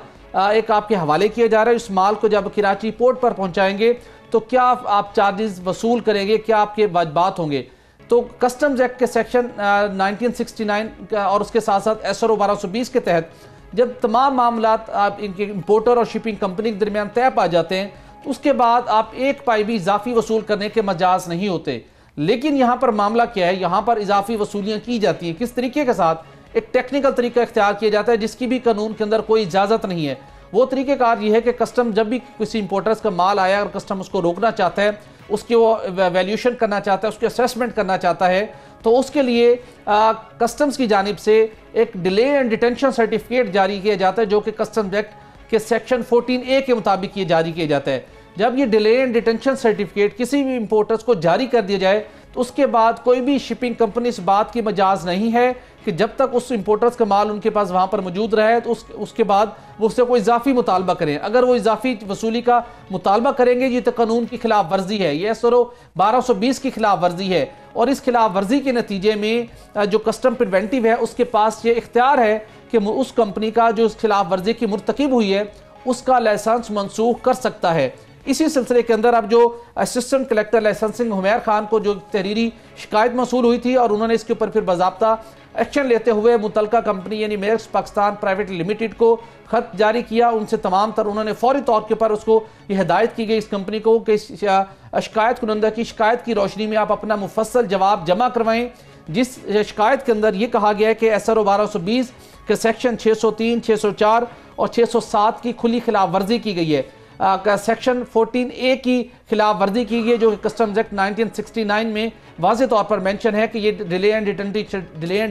एक आपके हवाले किया जा रहा है, इस माल को जब कराची पोर्ट पर पहुंचाएंगे तो क्या आप चार्जेस वसूल करेंगे, क्या आपके वाजिबात होंगे। तो कस्टम्स एक्ट के सेक्शन 1969 और उसके साथ साथ SRO 1220 के तहत जब तमाम मामलात आप इनके इंपोर्टर और शिपिंग कंपनी के दरमियान तय पा जाते हैं, तो उसके बाद आप एक पाई भी इजाफी वसूल करने के मजाज नहीं होते। लेकिन यहाँ पर मामला क्या है, यहाँ पर इजाफी वसूलियाँ की जाती हैं, किस तरीके के साथ, एक टेक्निकल तरीका इख्तियार किया जाता है जिसकी भी कानून के अंदर कोई इजाज़त नहीं है। वो तरीक़ेकार ये है कि कस्टम जब भी किसी इंपोर्टर्स का माल आया और कस्टम उसको रोकना चाहता है, उसकी वो वैल्यूशन करना चाहता है, उसकी असेसमेंट करना चाहता है, तो उसके लिए कस्टम्स की जानिब से एक डिले एंड डिटेंशन सर्टिफिकेट जारी किया जाता है, जो कि कस्टम्स एक्ट के सेक्शन 14A के मुताबिक ये जारी किया जाता है। जब ये डिले एंड डिटेंशन सर्टिफिकेट किसी भी इंपोर्टर्स को जारी कर दिया जाए, तो उसके बाद कोई भी शिपिंग कंपनी इस बात की मजाज नहीं है कि जब तक उस इंपोर्टर्स का माल उनके पास वहाँ पर मौजूद रहे, तो उसके बाद वो उससे कोई इजाफी मुतालबा करें। अगर वो इजाफी वसूली का मुतालबा करेंगे, ये तो कानून की खिलाफ वर्जी है, ये SRO 1220 की खिलाफ वर्जी है। और इस खिलाफ वर्जी के नतीजे में जो कस्टम प्रिवेंटिव है, उसके पास ये इख्तियार है कि उस कंपनी का जो इस खिलाफ वर्जी की मुर्तकिब हुई है, उसका लाइसेंस मनसूख कर सकता है। इसी सिलसिले के अंदर अब जो assistant collector licensing Humair Khan को जो तहरीरी शिकायत मौसूल हुई थी, और उन्होंने इसके ऊपर फिर बाज़ाब्ता एक्शन लेते हुए मुतलका कंपनी यानी मेर्स्क पाकिस्तान प्राइवेट लिमिटेड को खत जारी किया। उनसे तमाम तर उन्होंने फौरी तौर के ऊपर उसको ये हिदायत की गई इस कंपनी को कि शिकायत कुनंदा की शिकायत की रोशनी में आप अपना मुफस्सल जवाब जमा करवाएं, जिस शिकायत के अंदर ये कहा गया है कि SRO 1220 के सेक्शन 603, 604 और 607 की खुली खिलाफ वर्जी की गई है। सेक्शन 14A की खिलाफ वर्जी की गई, जो कस्टम्स एक्ट 1969 में वाज़े तौर पर मेंशन है कि ये डिले एंड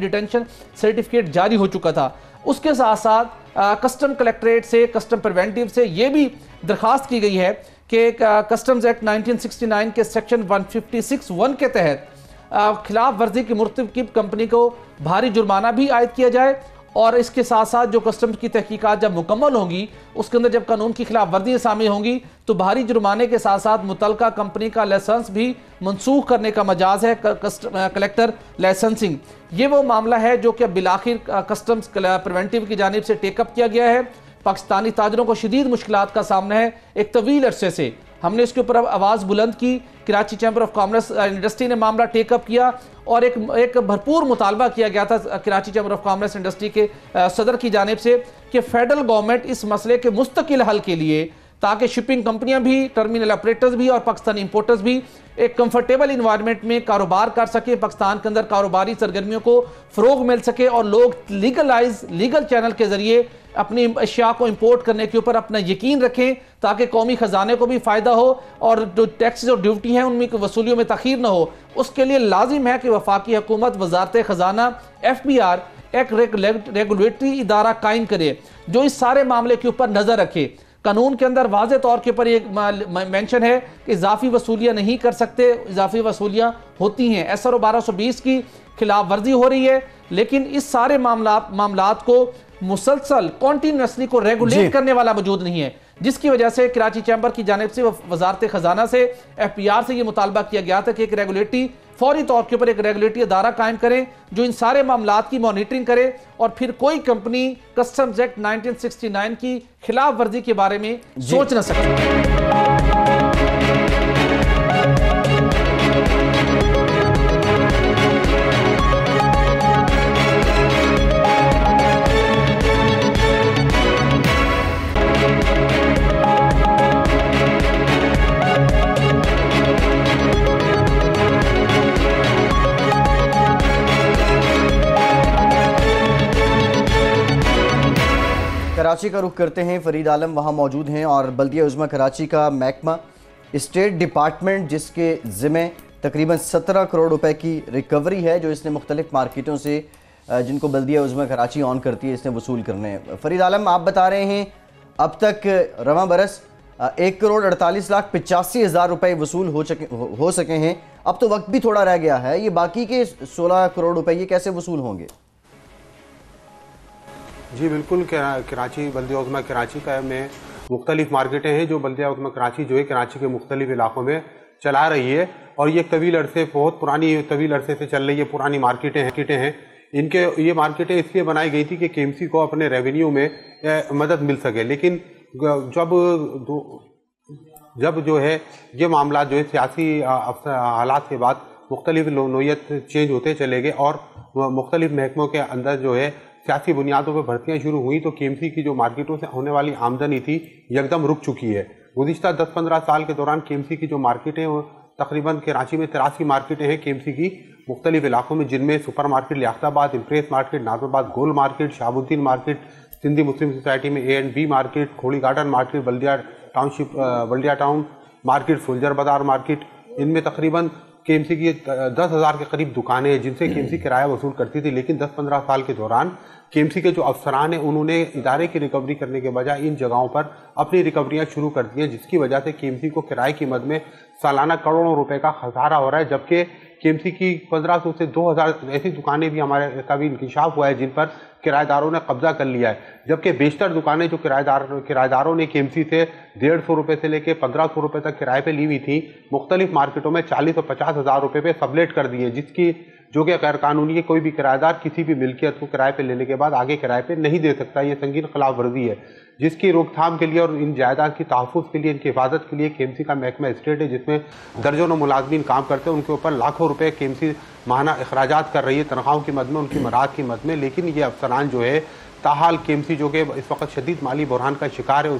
डिटेंशन सर्टिफिकेट जारी हो चुका था। उसके साथ साथ कस्टम कलेक्ट्रेट से, कस्टम प्रिवेंटिव से ये भी दरख्वास्त की गई है कि कस्टम्स एक्ट 1969 के सेक्शन 156(1) के तहत खिलाफ वर्जी की मुर्तकिब कंपनी को भारी जुर्माना भी आयद किया जाए, और इसके साथ साथ जो कस्टम्स की तहकीकात जब मुकम्मल होंगी, उसके अंदर जब कानून की खिलाफ वर्जियाँ शामिल होंगी तो भारी जुर्माने के साथ साथ मुतलका कंपनी का लाइसेंस भी मनसूख करने का मजाज है, कलेक्टर लाइसेंसिंग। ये वो मामला है जो कि अब बिलाखिर कस्टम्स प्रिवेंटिव की जानिब से टेकअप किया गया है। पाकिस्तानी ताजरों को शदीद मुश्किलात का सामना है। एक तवील अरसे से हमने इसके ऊपर आवाज़ बुलंद की, Karachi chamber of commerce industry ने मामला टेकअप किया और एक भरपूर मुतालबा किया गया था Karachi chamber of commerce industry के सदर की जानिब से कि फेडरल गवर्नमेंट इस मसले के मुस्तकिल हल के लिए, ताकि शिपिंग कंपनियां भी, टर्मिनल ऑपरेटर्स भी और पाकिस्तानी इंपोर्टर्स भी एक कंफर्टेबल इन्वायरमेंट में कारोबार कर सके, पाकिस्तान के अंदर कारोबारी सरगर्मियों को फ़रोग मिल सके और लोग लीगल चैनल के जरिए अपनी अशिया को इंपोर्ट करने के ऊपर अपना यकीन रखें, ताकि कौमी खजाने को भी फ़ायदा हो और जो टैक्सेस और ड्यूटी हैं उनमें वसूलियों में तखीर ना हो। उसके लिए लाजिम है कि वफाकी हुकूमत, वजारत खजाना, FBR एक रेगुलेटरी इदारा कायम करे जो इस सारे मामले के ऊपर नज़र रखे। कानून के अंदर वाज़े तौर के ऊपर एक मेंशन है कि इजाफी वसूलियाँ नहीं कर सकते, इजाफी वसूलियाँ होती हैं। SRO 1220 की खिलाफ वर्जी हो रही है, लेकिन इस सारे मामलात को मुसलसल कॉन्टीन्यूसली को रेगुलेट करने वाला मौजूद नहीं है, जिसकी वजह से कराची चैम्बर की जानिब से वजारत खजाना से, FBR से ये मुतालबा किया गया था कि एक रेगुलेटरी फौरी तौर के ऊपर एक रेगुलेटरी अदारा कायम करें जो इन सारे मामलात की मॉनिटरिंग करे और फिर कोई कंपनी कस्टम्स एक्ट 1969 की खिलाफ वर्जी के बारे में सोच न सके। कराची का रुख करते हैं, फरीद आलम वहाँ मौजूद हैं और बल्दिया उज़्मा कराची का महकमा स्टेट डिपार्टमेंट, जिसके ज़िम्मे तकरीबन 17 करोड़ रुपए की रिकवरी है जो इसने मुख्तलिफ मार्केटों से, जिनको बल्दिया उज़्मा कराची ऑन करती है, इसने वसूल करने हैं। फरीद आलम, आप बता रहे हैं अब तक रवां बरस 1,48,85,000 रुपए वसूल हो सके हैं। अब तो वक्त भी थोड़ा रह गया है, ये बाकी के 16 करोड़ रुपए ये कैसे वसूल होंगे? जी बिल्कुल, कराची बल्दिया उज़्मा कराची का में मुख्तलिफ मार्केटें हैं जो बल्दिया उज़्मा कराची जो है कराची के मुख्तलिफ इलाकों में चला रही है और ये तवील अरसे, बहुत पुरानी तवील अरसे से चल रही है, पुरानी मार्केटें हैं। इनके ये मार्केटें इसलिए बनाई गई थी कि KMC को अपने रेवेन्यू में मदद मिल सके, लेकिन जब जो है ये मामला जो है सियासी हालात के बाद मुख्तलिफ नोयत चेंज होते चले गए और मुख्तलिफ महकमों के अंदर जो है सियासी बुनियादों पर भर्तियाँ शुरू हुई, तो KMC की जो मार्केटों से होने वाली आमदनी थी यकदम रुक चुकी है। गुज़िश्ता 10-15 साल के दौरान KMC की जो मार्केटें हैं, तकरीबन कराची में 83 मार्केटें हैं KMC की मुख्तलिफ इलाकों में, जिनमें super market Liaquatabad, Empress market, Nazirabad Gol market, Shahabuddin market, Sindhi Muslim society में A&B market, Khori garden market, Baldia township, Baldia town market, फुलजर बाजार मार्केट, इनमें तकरीबन KMC की 10,000 के करीब दुकानें हैं जिनसे KMC किराया वसूल करती थी। लेकिन 10-15 साल के दौरान KMC के जो अफसरान हैं उन्होंने इदारे की रिकवरी करने के बजाय इन जगहों पर अपनी रिकवरियां शुरू कर दी हैं, जिसकी वजह से KMC को किराए की मद में सालाना करोड़ों रुपए का खसारा हो रहा है। जबकि KMC की 1500 से 2000 ऐसी दुकानें भी हमारे का भी इंकिशाफ हुआ है जिन पर किराएदारों ने कब्जा कर लिया है, जबकि बेशतर दुकानें जो किराएदारों ने KMC से 150 रुपये से लेकर 1500 रुपये तक किराए पे ली हुई थी, मुख्तलिफ मार्केटों में 40 और 50 हज़ार रुपये पे सबलेट कर दिए, जिसकी जो कि गैर कानूनी है। कोई भी किराएदार किसी भी मिल्कियत को किराए पे लेने के बाद आगे किराए पे नहीं दे सकता। ये संगीन खिलाफ वर्जी है, जिसकी रोकथाम के लिए और इन जायदाद की तहफ़्फ़ुज़ के लिए, इनकी हिफाजत के लिए KMC का महकमा स्टेट है जिसमें दर्जनों मुलाजमीन काम करते हैं। उनके ऊपर लाखों रुपए KMC माहाना अखराजात कर रही है तनख्वाहों की मद में, उनकी मराद की मद में। लेकिन ये अफसरान जो है ताहाल KMC जो कि इस वक्त शदीद माली बुरहान का शिकार है,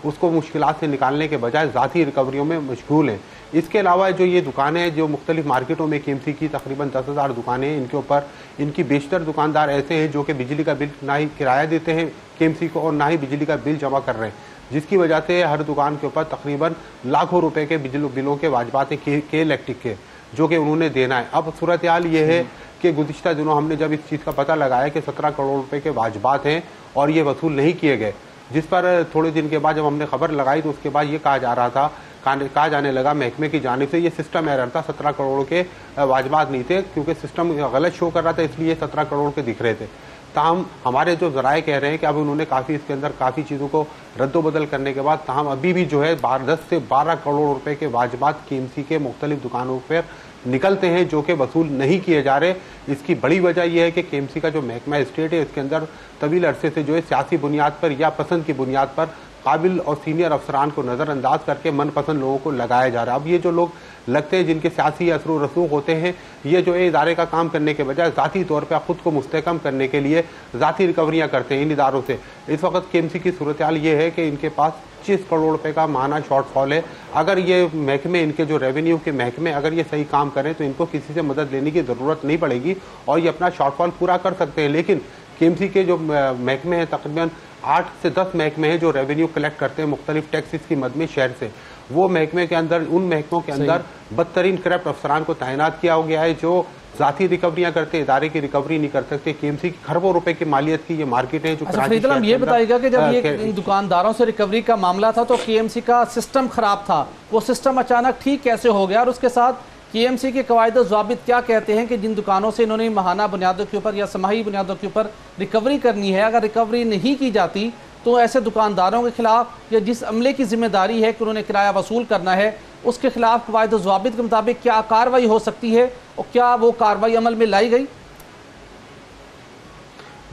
उसको मुश्किलात से निकालने के बजाय ज़ाती रिकवरियों में मशगूल हैं। इसके अलावा जो ये दुकानें जो मुख्तलिफ मार्केटों में KMC की तकरीबन 10,000 दुकानें हैं, इनके ऊपर इनकी बेशतर दुकानदार ऐसे हैं जो कि बिजली का बिल ना ही किराया देते हैं KMC को और ना ही बिजली का बिल जमा कर रहे हैं, जिसकी वजह से हर दुकान के ऊपर तकरीबन लाखों रुपए के बिलों के वाजबात हैं के इलेक्ट्रिक के, जो कि उन्होंने देना है। अब सूरत हाल ये है कि गुज़िश्ता दिनों हमने जब इस चीज़ का पता लगाया कि 17 करोड़ रुपए के वाजबात हैं और ये वसूल नहीं किए गए, जिस पर थोड़े दिन के बाद जब हमने खबर लगाई तो उसके बाद ये कहा जाने लगा महकमे की जानिब से ये सिस्टम एरर था, 17 करोड़ के वाजबात नहीं थे, क्योंकि सिस्टम गलत शो कर रहा था, इसलिए 17 करोड़ के दिख रहे थे। ताहम हमारे जो ज़राए कह रहे हैं कि अब उन्होंने काफ़ी इसके अंदर काफ़ी चीज़ों को रद्दोबदल करने के बाद ताहम अभी भी जो है 10 से 12 करोड़ रुपए के वाजबात KMC के मुख्तलिफ दुकानों पर निकलते हैं जो कि वसूल नहीं किए जा रहे। इसकी बड़ी वजह यह है कि KMC का जो महकमा स्टेट है इसके अंदर तवील अरसे से जो है सियासी बुनियाद पर या पसंद की बुनियाद पर काबिल और सीनियर अफसरान को नज़रअंदाज करके मनपसंद लोगों को लगाया जा रहा है। अब ये जो लोग लगते हैं जिनके सियासी असर रसूख होते हैं, ये जो है इदारे का काम करने के बजाय ज़ाती तौर पर ख़ुद को मुस्तहकम करने के लिए ज़ाती रिकवरियाँ करते हैं इन इदारों से। इस वक्त KMC की सूरत हाल ये है कि इनके पास 25 करोड़ रुपए का माहाना शॉर्टफॉल है। अगर ये महकमे, इनके जो रेवेन्यू के महकमे अगर ये सही काम करें तो इनको किसी से मदद लेने की ज़रूरत नहीं पड़ेगी और ये अपना शॉर्टफॉल पूरा कर सकते हैं। लेकिन KMC के जो महकमे हैं, तकरीबन 8 से 10 महकमे हैं जो रेवेन्यू कलेक्ट करते हैं मुख्तलिफ टैक्सेस की मद में शहर से। वो महकमे के अंदर, उन महकमों के अंदर बदतरीन करप्ट अफसरान को तैनात किया गया है जो ज़ाती रिकवरियाँ करते, इदारे की रिकवरी नहीं कर सकते। KMC की खरबों रुपए की मालियत की ये मार्केट है जो फरीद ये बताएगा कि जब ये दुकानदारों से रिकवरी का मामला था तो KMC का सिस्टम खराब था, वो सिस्टम अचानक ठीक कैसे हो गया और उसके साथ KMC के कवायद ज़ाबित क्या कहते हैं कि जिन दुकानों से इन्होंने माहाना बुनियादों के ऊपर या समाही बुनियादों के ऊपर रिकवरी करनी है, अगर रिकवरी नहीं की जाती तो ऐसे दुकानदारों के खिलाफ या जिस अमले की जिम्मेदारी है कि उन्होंने किराया वसूल करना है उसके खिलाफ कवायद ज़ाबित के मुताबिक क्या कार्रवाई हो सकती है और क्या वो कार्रवाई अमल में लाई गई?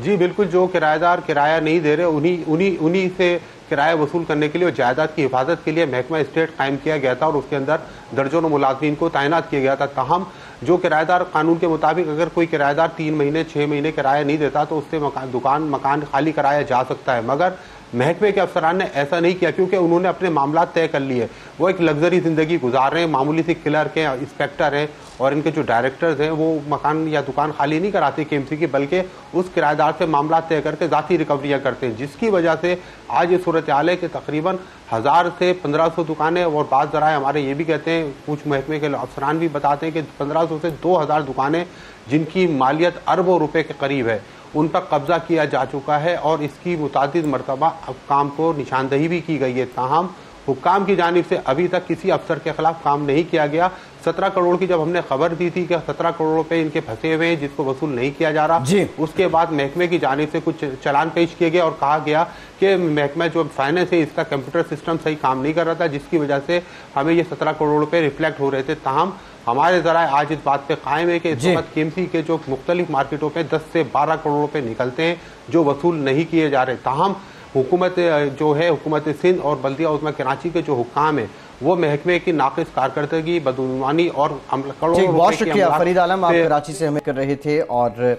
जी बिल्कुल, जो किराएदार किराया नहीं दे रहे उन्हीं से किराया वसूल करने के लिए और जायदाद की हिफाजत के लिए महकमा स्टेट कायम किया गया था और उसके अंदर दर्जनों मुलाजमीन को तैनात किया गया था। ताहम जो किराएदार कानून के मुताबिक अगर कोई किराएदार 3 महीने 6 महीने किराया नहीं देता तो उससे मकान खाली कराया जा सकता है, मगर महकमे के अफसरान ने ऐसा नहीं किया क्योंकि उन्होंने अपने मामला तय कर लिए। वो एक लग्जरी ज़िंदगी गुजार रहे हैं, मामूली सी क्लर्क हैं, इंस्पेक्टर हैं और इनके जो डायरेक्टर्स हैं वो मकान या दुकान खाली नहीं कराते KMC की, बल्कि उस किराएदार से मामला तय करके ज़ाती रिकवरियाँ करते हैं, जिसकी वजह से आज ये सूरत हाल है कि तकरीबन 1000 से 1500 दुकानें और बात ज़राए हमारे ये भी कहते हैं, कुछ महकमे के अफसरान भी बताते हैं कि 1500 से 2000 दुकानें जिनकी मालियत अरबों रुपए के करीब है उन पर कब्जा किया जा चुका है और इसकी मुतादिद मरतबा काम को निशानदही भी की गई है। ताहम हुक्काम की जानिब से अभी तक किसी अफसर के खिलाफ काम नहीं किया गया। 17 करोड़ की जब हमने खबर दी थी कि 17 करोड़ रुपए इनके फंसे हुए हैं जिसको वसूल नहीं किया जा रहा, उसके बाद महकमे की जानिब से कुछ चालान पेश किए गए और कहा गया कि महकमा जो फाइनेंस है इसका कंप्यूटर सिस्टम सही काम नहीं कर रहा था, जिसकी वजह से हमें ये 17 करोड़ रुपए रिफ्लेक्ट हो रहे थे। ताहम हमारे ज़रा आज इस बात पे कायम है कि इस वक्त KMC के जो मुख्तलिफ मार्केटों पे 10 से 12 करोड़ रुपए निकलते हैं जो वसूल नहीं किए जा रहे। ताहम हुकूमत जो है, हुकूमत सिंध और बल्दिया उस्मा कराची के जो हुक्काम है वो महकमे की नाक़िस कारकर्दगी, बदगुमानी और बहुत शुक्रिया फरीद आलम, आप कराची से हमें कर रहे थे। और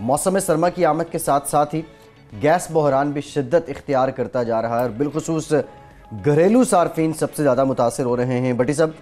मौसम सरमा की आमद के साथ साथ ही गैस बहरान भी शिद्दत इख्तियार करता जा रहा है और बिलखुसूस घरेलू सार्फिन सबसे ज़्यादा मुतासर हो रहे हैं। भट्टी साहब,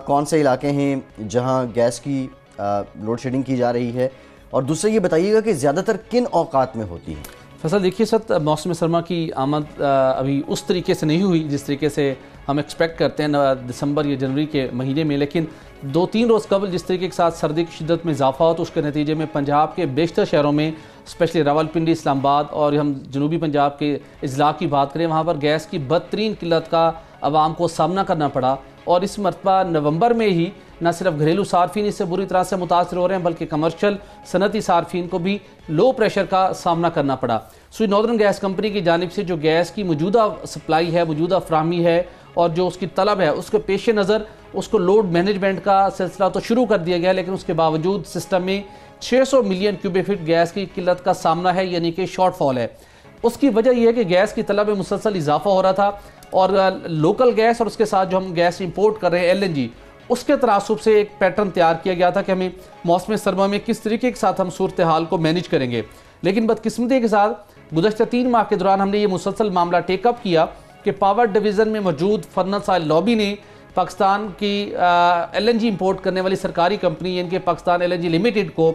कौन से इलाके हैं जहां गैस की लोड शेडिंग की जा रही है और दूसरा ये बताइएगा कि ज़्यादातर किन औकात में होती है? फैसल देखिए सर, मौसम सरमा की आमद अभी उस तरीके से नहीं हुई जिस तरीके से हम एक्सपेक्ट करते हैं दिसंबर या जनवरी के महीने में, लेकिन 2-3 रोज़ कबल जिस तरीके के साथ सर्दी की शिद्दत में इजाफा हो तो उसके नतीजे में पंजाब के बेशतर शहरों में, स्पेशली रावलपिंडी, इस्लामाबाद और हम जनूबी पंजाब के अजला की बात करें, वहाँ पर गैस की बदतरीन किल्लत का आवाम को सामना करना पड़ा। और इस मरतबा नवंबर में ही न सिर्फ घरेलू सार्फिन इससे बुरी तरह से मुतासर हो रहे हैं बल्कि कमर्शियल सनती सार्फिन को भी लो प्रेशर का सामना करना पड़ा। सो नॉर्दर्न गैस कंपनी की जानिब से जो गैस की मौजूदा सप्लाई है, मौजूदा फ्राहमी है और जो उसकी तलब है, उसके पेश नज़र उसको लोड मैनेजमेंट का सिलसिला तो शुरू कर दिया गया, लेकिन उसके बावजूद सिस्टम में 600 मिलियन क्यूबिक फीट गैस की किल्लत का सामना है, यानी कि शॉर्टफॉल है। उसकी वजह यह है कि गैस की तलब में मुसलसल इजाफा हो रहा था और लोकल गैस और उसके साथ जो हम गैस इंपोर्ट कर रहे हैं LNG, उसके तनासुब से एक पैटर्न तैयार किया गया था कि हमें मौसम सरमा में किस तरीके के साथ हम सूरत हाल को मैनेज करेंगे। लेकिन बदकिस्मती के साथ गुज़श्ता 3 माह के दौरान हमने ये मुसलसल मामला टेकअप किया कि पावर डिवीज़न में मौजूद फर्नेस ऑयल लॉबी ने पाकिस्तान की LNG इंपोर्ट करने वाली सरकारी कंपनी यानी कि पाकिस्तान LNG लिमिटेड को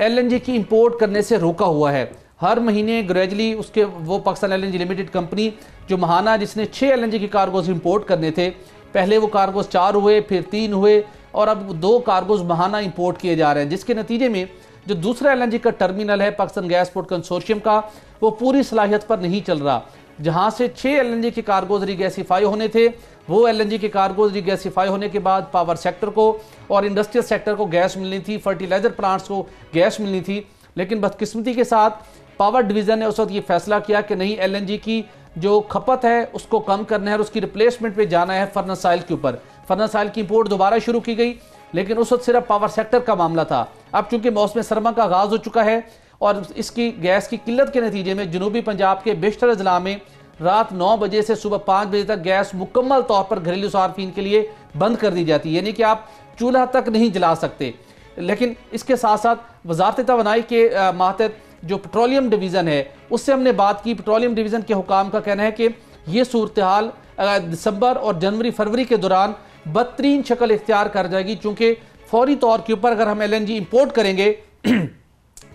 LNG की इंपोर्ट करने से रोका हुआ है। हर महीने ग्रेजुअली उसके वो पाकिस्तान LNG लिमिटेड कंपनी जो महाना जिसने 6 LNG के कार्गोज इंपोर्ट करने थे, पहले वो कार्गोज 4 हुए, फिर 3 हुए और अब 2 कार्गोज महाना इंपोर्ट किए जा रहे हैं, जिसके नतीजे में जो दूसरा LNG का टर्मिनल है पाकिस्तान गैस पोर्ट कंसोर्शियम का, वो पूरी सलाहियत पर नहीं चल रहा। जहां से 6 LNG के कार्गोज रीगैसिफाई होने थे, वो LNG के कार्गोज रीगैसिफाई होने के बाद पावर सेक्टर को और इंडस्ट्रियल सेक्टर को गैस मिलनी थी, फर्टिलाइजर प्लांट्स को गैस मिलनी थी, लेकिन बदकिस्मती के साथ पावर डिवीज़न ने उस वक्त ये फैसला किया कि नहीं, LNG की जो खपत है उसको कम करना है और उसकी रिप्लेसमेंट पे जाना है फर्नेस ऑयल के ऊपर। फर्नेस ऑयल की इंपोर्ट दोबारा शुरू की गई, लेकिन उस वक्त सिर्फ पावर सेक्टर का मामला था। अब चूंकि मौसम सरमा का आगाज हो चुका है और इसकी गैस की किल्लत के नतीजे में जनूबी पंजाब के बेशतर अजला में रात 9 बजे से सुबह 5 बजे तक गैस मुकम्मल तौर पर घरेलू सार्फिन के लिए बंद कर दी जाती है, यानी कि आप चूल्हा तक नहीं जला सकते। लेकिन इसके साथ साथ वजारत तवानाई के मातहत जो पेट्रोलियम डिवीज़न है उससे हमने बात की। पेट्रोलियम डिवीज़न के हुकाम का कहना है कि ये सूरत हाल दिसंबर और जनवरी फरवरी के दौरान बदतरीन शक्ल इख्तियार कर जाएगी, चूँकि फौरी तौर के ऊपर अगर हम LNG इंपोर्ट करेंगे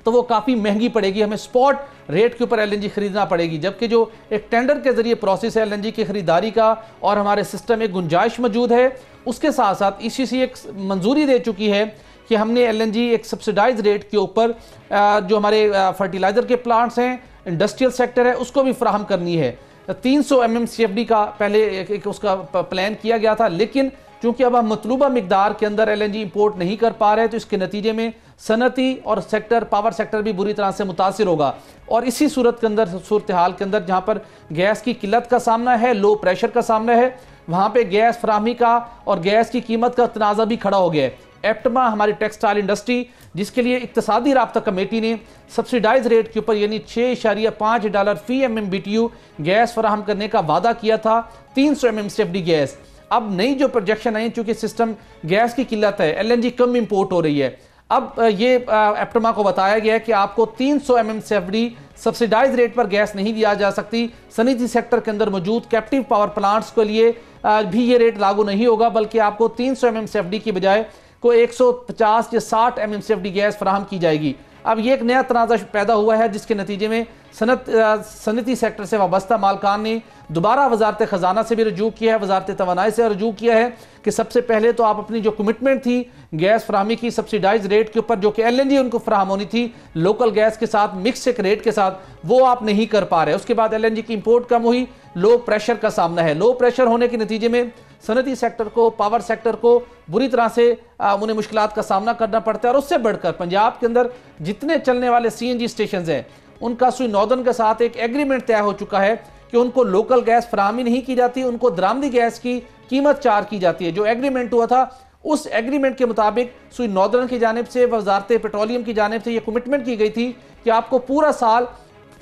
तो वो काफ़ी महंगी पड़ेगी, हमें स्पॉट रेट के ऊपर LNG खरीदना पड़ेगी। जबकि जो एक टेंडर के जरिए प्रोसेस है LNG की खरीदारी का और हमारे सिस्टम में गुंजाइश मौजूद है, उसके साथ साथ ECC एक मंजूरी दे चुकी है कि हमने LNG एक सब्सिडाइज रेट के ऊपर जो हमारे फर्टिलाइज़र के प्लांट्स हैं, इंडस्ट्रियल सेक्टर है, उसको भी फराहम करनी है। 300 MMCFD का पहले एक उसका प्लान किया गया था, लेकिन चूंकि अब हम मतलूबा मिकदार के अंदर LNG इंपोर्ट नहीं कर पा रहे, तो इसके नतीजे में सनती और सेक्टर पावर सेक्टर भी बुरी तरह से मुतासिर होगा। और इसी सूरत के अंदर, सूरत हाल के अंदर जहाँ पर गैस की किल्लत का सामना है, लो प्रेशर का सामना है, वहाँ पे गैस फराहमी का और गैस की कीमत का तनाज़ा भी खड़ा हो गया है। एप्टमा हमारी टेक्सटाइल इंडस्ट्री, जिसके लिए इक्तसादी राब्ता कमेटी ने सब्सिडाइज रेट के ऊपर यानी $6.5 फी MMBTU गैस फराहम करने का वादा किया था, 300 MMCFD गैस। अब नई जो प्रोजेक्शन आई, चूंकि सिस्टम गैस की किल्लत है, LNG कम इंपोर्ट हो रही है, अब ये एप्टमा को बताया गया है कि आपको 300 MMCFD सब्सिडाइज रेट पर गैस नहीं दिया जा सकती। सनती सेक्टर के अंदर मौजूद कैप्टिव पावर प्लांट्स के लिए भी ये रेट लागू नहीं होगा, बल्कि आपको 300 MMCFD की बजाय को 150 या 60 MMCFD गैस फराहम की जाएगी। अब ये एक नया तनाज़ा पैदा हुआ है, जिसके नतीजे में सनती सेक्टर से वाबस्ता मालकान ने दोबारा वजारत ख़जाना से भी रजू किया है, वजारत तवानाई से रजू किया है कि सबसे पहले तो आप अपनी जो कमिटमेंट थी गैस फराहमी की सब्सिडाइज रेट के ऊपर, जो कि LNG उनको फराहम होनी थी लोकल गैस के साथ मिक्स एक रेट के साथ, वो आप नहीं कर पा रहे। उसके बाद LNG की इंपोर्ट कम हुई, लो प्रेशर का सामना है। लो प्रेशर होने के नतीजे में सनती सेक्टर को, पावर सेक्टर को बुरी तरह से उन्हें मुश्किलात का सामना करना पड़ता है। और उससे बढ़कर पंजाब के अंदर जितने चलने वाले CNG स्टेशन हैं, उनका सुई नॉर्दर्न के साथ एक एग्रीमेंट तय हो चुका है कि उनको लोकल गैस फराहमी नहीं की जाती, उनको दरामदी गैस की कीमत चार्ज की जाती है। जो एग्रीमेंट हुआ था, उस एग्रीमेंट के मुताबिक सुई नॉर्दर्न की जानिब से, वजारत पेट्रोलियम की जानिब से ये कमिटमेंट की गई थी कि आपको पूरा साल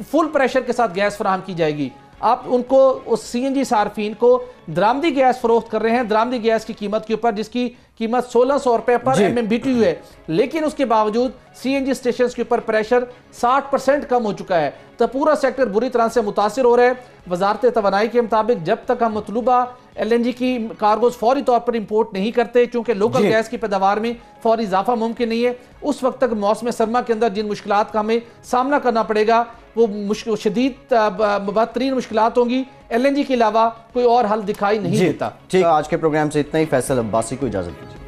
फुल प्रेशर के साथ गैस फराहम की जाएगी। आप उनको उस CNG सार्फिन को दरामदी गैस फरोख्त कर रहे हैं, दरामदी गैस की कीमत के ऊपर, जिसकी कीमत 1600 रुपए पर MMBTU है, लेकिन उसके बावजूद CNG स्टेशन के ऊपर प्रेशर 60% कम हो चुका है। तो पूरा सेक्टर बुरी तरह से मुतासिर हो रहा है। वजारत तवानाई के मुताबिक जब तक हम मतलूबा LNG की कार्गोज फौरी तौर पर इंपोर्ट नहीं करते, चूंकि लोकल गैस की पैदावार में फौरी इजाफा मुमकिन नहीं है, उस वक्त तक मौसम सरमा के अंदर जिन मुश्किलात का हमें सामना करना पड़ेगा वो मुश्किल शदीद बदतरीन मुश्किलात होंगी। LNG के अलावा कोई और हल दिखाई नहीं देता। ठीक, आज के प्रोग्राम से इतना ही। फैसल अब्बासी को इजाजत दीजिए।